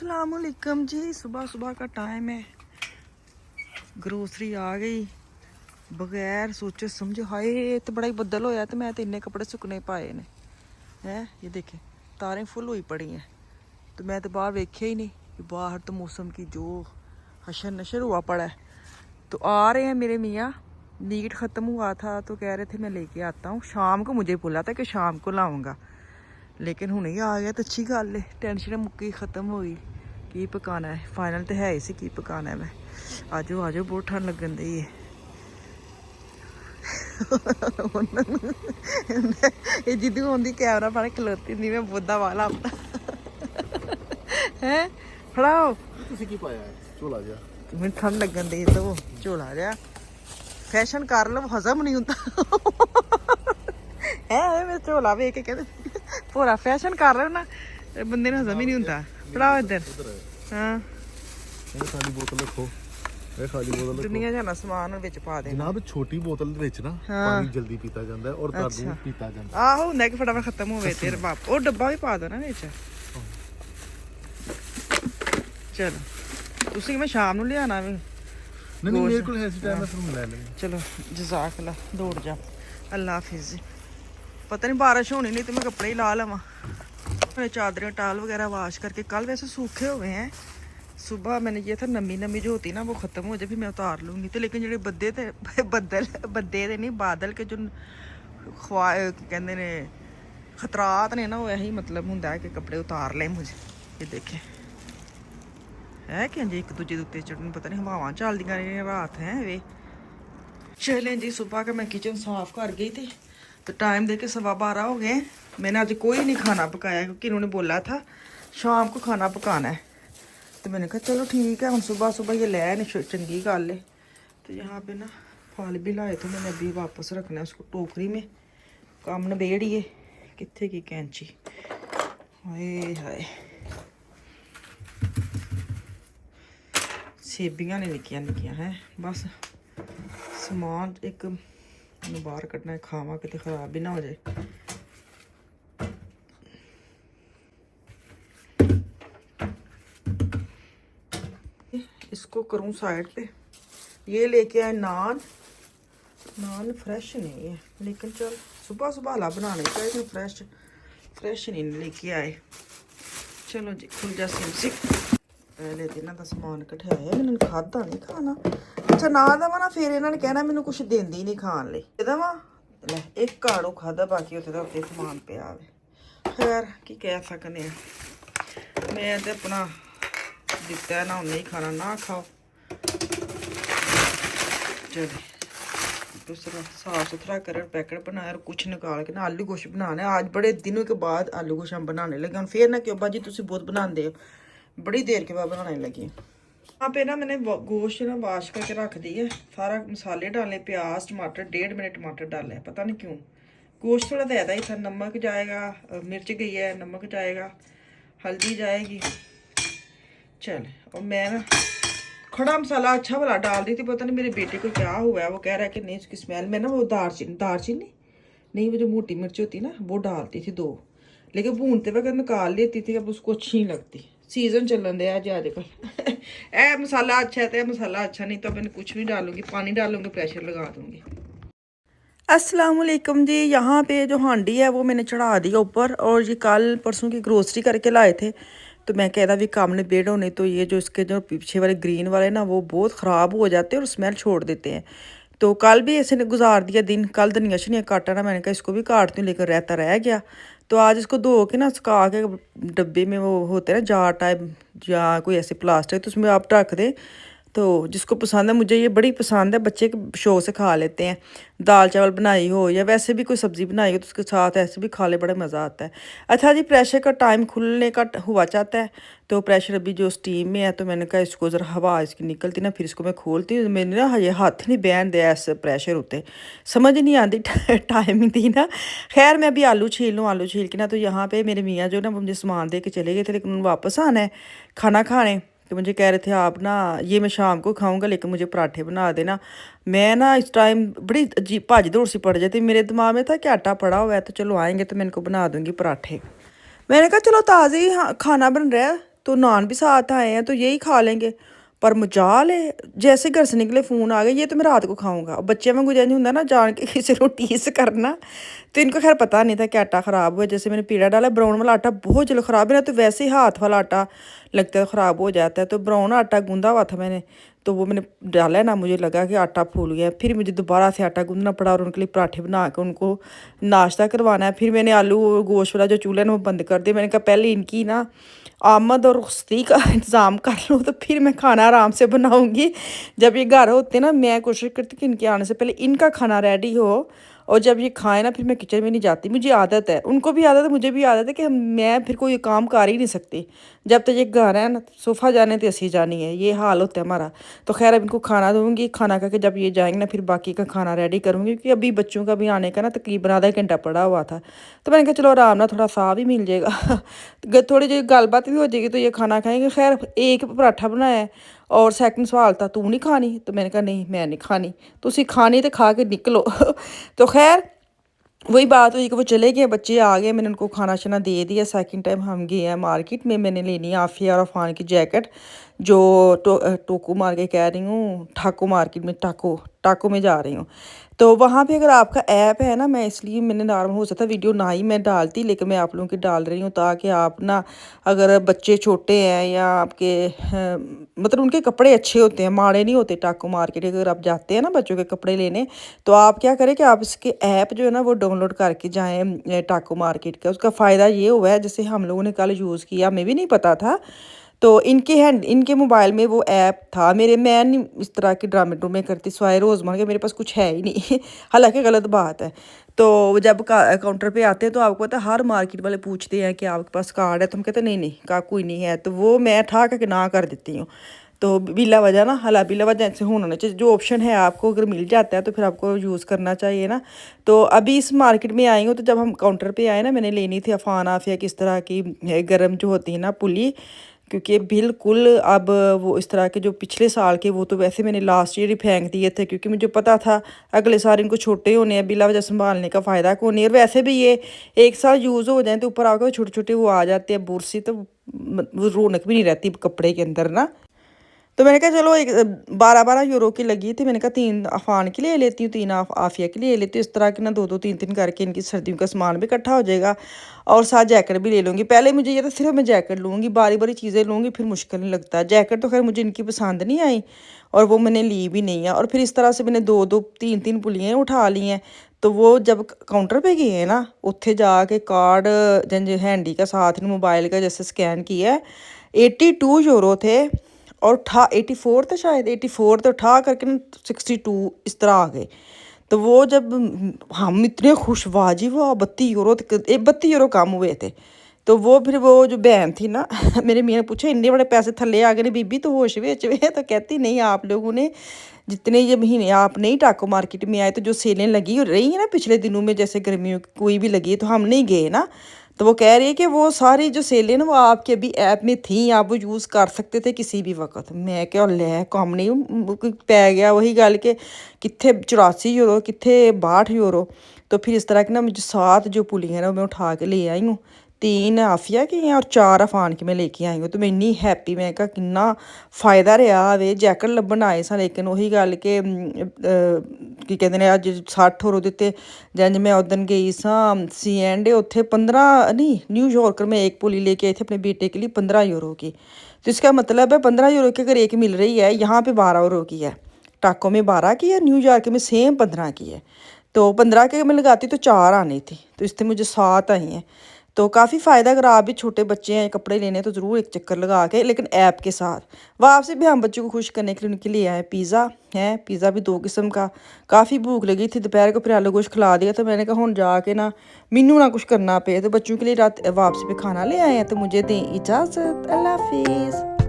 अस्सलामुअलैकुम जी। सुबह सुबह का टाइम है, ग्रोसरी आ गई बगैर सोचे समझे। हाय तो बड़ा ही बदल होया तो मैं तो इन्ने कपड़े सुकने पाए ने हैं। ये देखे तारें फुल हुई पड़ी हैं तो मैं तो बाहर वेख्या ही नहीं कि बाहर तो मौसम की जो हशर नशर हुआ पड़ा है। तो आ रहे हैं मेरे मियाँ, नीट ख़त्म हुआ था तो कह रहे थे मैं लेके आता हूँ। शाम को मुझे बोला था कि शाम को लाऊंगा, लेकिन हुणे ही आ गया तो अच्छी गल है। टेंशन मुक्की ख़त्म हो गई। की पकाना है फाइनल तो है इसी की पकाना है। मैं आजो आजो बहुत ठंड लगन दी है। ये जिद्दू होंगी कैमरा फड़ खलोती नहीं, मैं बुद्धा वाला अपना है फड़ाओ। की पाया है झोला जा मैं ठंड लगन दी तो वो झोला जा फैशन कर लो, हजम नहीं होता है। मैं झोला वेख के कहते पूरा फैशन कर रहे हो ना, बंदे हजम ही नहीं होता। फड़ाओ इधर। हाँ खाली बोतल रखो, खाली बोतल रखो। दुनिया जाना समान विच पा देना जनाब छोटी बोतल विच ना पानी जल्दी पीता जाता है और दूध पीता जाता है। आहो हुंदा कि फटाफट खत्म होवे तेरे बाप। और डब्बा भी पा दो ना विच। चलो तुसी मैं शाम ਨੂੰ ਲਿਆਣਾ ਵੀ। नहीं मेरे को ऐसे टाइम में फिर ले लेंगे। चलो जज़ाकल्लाह, दौड़ जा। अल्लाह हाफिज। पता नहीं बारिश होनी नहीं तो मैं कपड़े ही ला लवां। मैंने चादरें टाल वगैरह वाश करके कल वैसे सूखे हुए हैं। सुबह मैंने ये था नमी नमी जो होती ना वो ख़त्म हो जाए फिर मैं उतार लूँगी। तो लेकिन जो बद्दे थे बद्दे थे नहीं बादल के जो कहते ने खतरात ने ना वो यही मतलब होंगे है कि कपड़े उतार लें मुझे। ये देखे है कि जी एक दूजे उत्ते चढ़ने पता नहीं हवावां चलदियां रहियां रात हैं वे। चलें जी, सुबह का मैं किचन साफ़ कर गई थी तो टाइम देके 12:15 हो गए। मैंने आज कोई नहीं खाना पकाया क्योंकि इन्होंने बोला था शाम को खाना पकाना है। तो मैंने कहा चलो ठीक है, हम सुबह सुबह ये ले आए चंगी गल है। तो यहाँ पे ना फल भी लाए थे मैंने अभी वापस रखना है उसको टोकरी में। काम नबेड़िए कितने की कैंची। हाय हाय सेबियां ने निक्कियां निक्कियां हैं बस। समान एक बाहर कटना है, खावा कितने खराब भी ना हो जाए। इसको करूं साइड पे। ये लेके आए नान। नान फ्रेश नहीं है लेकिन चल सुबह सुबह ला बनाने चाहिए। फ्रेश नहीं लेके आए। चलो जी खुल जा सिम पहले तो इन्हों का समान कठाया मैंने खादा नहीं खाना। अच्छा ना दवा ना फिर इन्होंने कहना मैंने कुछ देंदी नहीं खाने लिए। दवा ले एक काड़ो खादा बाकी उत्ते उत्ते समान पिया। खैर की कह सकने मैं तो अपना दिता है ना उन्हें ही खाना ना खाओ। चलो दूसरा साफ सुथरा कर पैकेट बनाया और कुछ निकाल के ना आलू गोश्त बनाना है। आज बड़े दिनों के बाद आलू गोश्त हम बनाने लगे। हम फिर ना क्यों बाजी तुम बहुत बनाते हो, बड़ी देर के बाद बनाने लगी। यहाँ पे ना मैंने गोश्त ना वाश करके रख दी है। सारा मसाले डाले, प्याज टमाटर 1.5 मिनट टमाटर डाले, पता नहीं क्यों। गोश्त थोड़ा ज़्यादा ही था। नमक जाएगा, मिर्च गई है, नमक जाएगा, हल्दी जाएगी। चल और मैं ना खड़ा मसाला अच्छा वाला डाल दी थी। पता नहीं मेरे बेटे को क्या हुआ है, वो कह रहा है कि नहीं उसकी स्मेल में ना वो दारचीनी नहीं वो जो मोटी मिर्च होती ना वो डालती थी 2, लेकिन भूनते वक्त निकाल लेती थी। अब उसको अच्छी नहीं लगती। सीजन चलन दिया आज आजकल ए मसाला अच्छा है तो मसाला अच्छा, नहीं तो मैंने कुछ नहीं डालूंगी, पानी डालूंगी, प्रेशर लगा दूंगी। अस्सलामुअलैकुम जी। यहाँ पे जो हांडी है वो मैंने चढ़ा दिया ऊपर। और ये कल परसों की ग्रोसरी करके लाए थे तो मैं कहता भी काम ने बेड़ होने तो ये जो इसके जो पीछे वाले ग्रीन वाले ना वो बहुत ख़राब हो जाते हैं और स्मेल छोड़ देते हैं। तो कल भी ऐसे ने गुजार दिया दिन। कल धनिया शनिया काटा ना, मैंने कहा इसको भी काटती हूँ, लेकर रहता रह गया। तो आज इसको धो के ना सुखा के डब्बे में वो होते हैं ना जार टाइप या कोई ऐसे प्लास्टिक, तो उसमें आप रख दें। तो जिसको पसंद है, मुझे ये बड़ी पसंद है, बच्चे शौक से खा लेते हैं। दाल चावल बनाई हो या वैसे भी कोई सब्ज़ी बनाई हो तो उसके साथ ऐसे भी खा ले, बड़ा मज़ा आता है। अच्छा जी प्रेशर का टाइम खुलने का हुआ चाहता है तो प्रेशर अभी जो स्टीम में है तो मैंने कहा इसको ज़रा हवा इसकी निकलती ना फिर इसको मैं खोलती हूँ। मैंने ना ये हाथ नहीं बहन दिया इस प्रेशर उत्ते, समझ नहीं आती टाइमिंग थी ना। खैर मैं अभी आलू छील लूँ। आलू छील के ना तो यहाँ पे मेरे मियाँ जो ना मुझे सामान दे के चले गए थे, लेकिन वापस आना है खाना खाने। तो मुझे कह रहे थे आप ना ये मैं शाम को खाऊंगा लेकिन मुझे पराठे बना देना। मैं ना इस टाइम बड़ी अजीब भाज दौड़ सी पड़ जाती मेरे दिमाग में था कि आटा पड़ा हुआ है तो चलो आएंगे तो मैं इनको बना दूंगी पराठे। मैंने कहा चलो ताज़ा ही खाना बन रहा है तो नान भी साथ आए हैं तो यही खा लेंगे। पर मजाल है, जैसे घर से निकले फ़ोन आ गए, ये तो मैं रात को खाऊंगा। अब बच्चे वांगू जैसे ਹੁੰਦਾ ना जान के किसी को टीस करना। तो इनको खैर पता नहीं था कि आटा ख़राब हुआ। जैसे मैंने पीड़ा डाला, ब्राउन वाला आटा बहुत जल्द ख़राब है ना, तो वैसे ही हाथ वाला आटा लगता है ख़राब हो जाता है। तो ब्राउन आटा गूंदा हुआ था मैंने, तो वो मैंने डाला ना, मुझे लगा कि आटा फूल गया। फिर मुझे दोबारा से आटा गूंदना पड़ा और उनके लिए पराठे बना के उनको नाश्ता करवाना है। फिर मैंने आलू और गोश्त वाला जो चूल्हा है ना वो बंद कर दिया। मैंने कहा पहले इनकी ना आमद और रुस्ती का इंतज़ाम कर लूँ, तो फिर मैं खाना आराम से बनाऊँगी। जब ये घर होते ना, मैं कोशिश करती कि इनके आने से पहले इनका खाना रेडी हो, और जब ये खाए ना फिर मैं किचन में नहीं जाती। मुझे आदत है, उनको भी आदत है, मुझे भी आदत है कि मैं फिर कोई काम कर ही नहीं सकती। जब तक ये घर है ना, सोफ़ा जाने तो असी जानी है, ये हाल होता है हमारा। तो खैर अब इनको खाना दूँगी, खाना खा के जब ये जाएंगे ना फिर बाकी का खाना रेडी करूँगी, क्योंकि अभी बच्चों का भी आने का ना तकरीबन आधा घंटा पड़ा हुआ था। तो मैंने कहा चलो आराम ना थोड़ा सा भी मिल जाएगा थोड़ी जी गलबात भी हो जाएगी तो ये खाना खाएंगे। खैर एक पराठा बनाया है, और सैकंड सवाल था तू नहीं खानी, तो मैंने कहा नहीं मैं नहीं खानी, तुसी खानी तो खा के निकलो तो खैर वही बात हुई कि वो चले गए, बच्चे आ गए, मैंने उनको खाना शाना दे दिया। सेकंड टाइम हम गए हैं मार्केट में, मैंने लेनी है आफिया और अफान की जैकेट, जो टोकू मार के कह रही हूँ, ठाको मार्केट में, टाको में जा रही हूँ। तो वहाँ पे अगर आपका ऐप है ना, मैं इसलिए मैंने नॉर्मल हो सकता वीडियो ना ही मैं डालती, लेकिन मैं आप लोगों की डाल रही हूँ ताकि आप ना, अगर बच्चे छोटे हैं या आपके मतलब उनके कपड़े अच्छे होते हैं, माड़े नहीं होते। टाको मार्केट अगर आप जाते हैं ना बच्चों के कपड़े लेने, तो आप क्या करें कि आप इसके ऐप जो है ना वो डाउनलोड करके जाएँ टाको मार्केट का। उसका फ़ायदा ये हुआ है, जैसे हम लोगों ने कल यूज़ किया, हमें भी नहीं पता था, तो इनके मोबाइल में वो ऐप था मेरे। मैं नहीं इस तरह के ड्रामे ड्रूमे करती, सिवाय रोज़मर्रा के मेरे पास कुछ है ही नहीं हालांकि गलत बात है। तो जब काउंटर पे आते हैं तो आपको पता है हर मार्केट वाले पूछते हैं कि आपके पास कार्ड है, तो हम कहते हैं नहीं नहीं का कोई नहीं है, तो वो मैं ठा करके ना कर देती हूँ। तो बिला वजह ना, हाला बिला वजह ऐसे होना चाहिए, जो ऑप्शन है आपको अगर मिल जाता है तो फिर आपको यूज़ करना चाहिए ना। तो अभी इस मार्केट में आई हूँ, तो जब हम काउंटर पे आए ना, मैंने लेनी थी अफान आफिया किस तरह की गर्म जो होती है ना पुली, क्योंकि बिल्कुल अब वो इस तरह के जो पिछले साल के, वो तो वैसे मैंने लास्ट ईयर ही फेंक दिए थे, क्योंकि मुझे पता था अगले साल इनको छोटे होने हैं, बिला वजह संभालने का फ़ायदा कौन नहीं। और वैसे भी ये एक साल यूज़ हो जाए तो ऊपर आकर छोटे छोटे वो आ जाते हैं बुरसी, तो वो रौनक भी नहीं रहती कपड़े के अंदर ना। तो मैंने कहा चलो एक 12-12 यूरो की लगी थी, मैंने कहा 3 अफान की ले लेती हूँ, 3 आफिया की ले लेती हूँ। इस तरह की ना 2-2 3-3 करके इनकी सर्दियों का सामान भी इकट्ठा हो जाएगा, और साथ जैकेट भी ले लूँगी। पहले मुझे ये था सिर्फ मैं जैकेट लूँगी, बारी बारी चीज़ें लूँगी फिर मुश्किल नहीं लगता। जैकेट तो खैर मुझे इनकी पसंद नहीं आई, और वो मैंने ली भी नहीं है। और फिर इस तरह से मैंने 2-2 3-3 पुलियाँ उठा ली हैं। तो वो जब काउंटर पे गए ना, उत्थे जाके कार्ड जंज हैंडी का साथ मोबाइल का जैसे स्कैन किया है, 82 यूरो थे, और 84 था शायद, 84 तो उठा करके ना 62 इस तरह आ गए। तो वो जब हम इतने खुश, वाह जी वाह, 32 यूरो, 32 यूरो कम हुए थे। तो वो फिर वो जो बहन थी ना मेरे मियाँ ने पूछा इतने बड़े पैसे थल्ले आ गए ने बीबी, तो होश विच वे? तो कहती नहीं, आप लोगों ने जितने ये महीने आप नहीं टाको मार्केट में आए, तो जो सेलें लगी रही है ना पिछले दिनों में, जैसे गर्मियों की कोई भी लगी है, तो हम नहीं गए ना। तो वो कह रही है कि वो सारी जो सेलें ना वो आपके अभी ऐप में थी, आप वो यूज़ कर सकते थे किसी भी वक्त। मैं क्या लै कम नहीं पै गया वही गल के कितने 84 यूरो, कितने 62 यूरो। तो फिर इस तरह की ना मुझे 7 जो पुलियाँ हैं ना मैं उठा के ले आई हूँ, 3 आफिया की हैं और 4 अफान की मैं लेके आई हूँ। तो मैं इन्नी हैप्पी, मैं कहा किन्ना फायदा रहा वे। जैकेट लब्भन आए सा, लेकिन वही गल के की कहते हैं अज 60 यूरो दिते। जंज मैं उदन गई सा सी एंड उत्थे 15 नहीं, न्यूयॉर्क में एक पुली लेके आई थी अपने बेटे के लिए 15 यूरो की। तो इसका मतलब है 15 यूरो की अगर एक मिल रही है, यहाँ पे 12 यूरो की है। टाको में 12 की है, न्यूयॉर्क में सेम 15 की है। तो 15 के मैं लगाती तो 4 आनी थी, तो इससे मुझे 7 आई हैं। तो काफ़ी फ़ायदा, अगर आप भी छोटे बच्चे हैं कपड़े लेने हैं तो ज़रूर एक चक्कर लगा के, लेकिन ऐप के साथ। वापसी भी हम बच्चों को खुश करने के लिए उनके लिए आए पिज़्ज़ा है, पिज़्ज़ा भी 2 किस्म का। काफ़ी भूख लगी थी, दोपहर को फिर आलू गोश्त खिला दिया, तो मैंने कहा हुन जाके ना मीनू ना कुछ करना पे, तो बच्चों के लिए रात वापसी पे खाना ले आए हैं। तो मुझे दें इजाज़त, अल्लाह हाफिज़।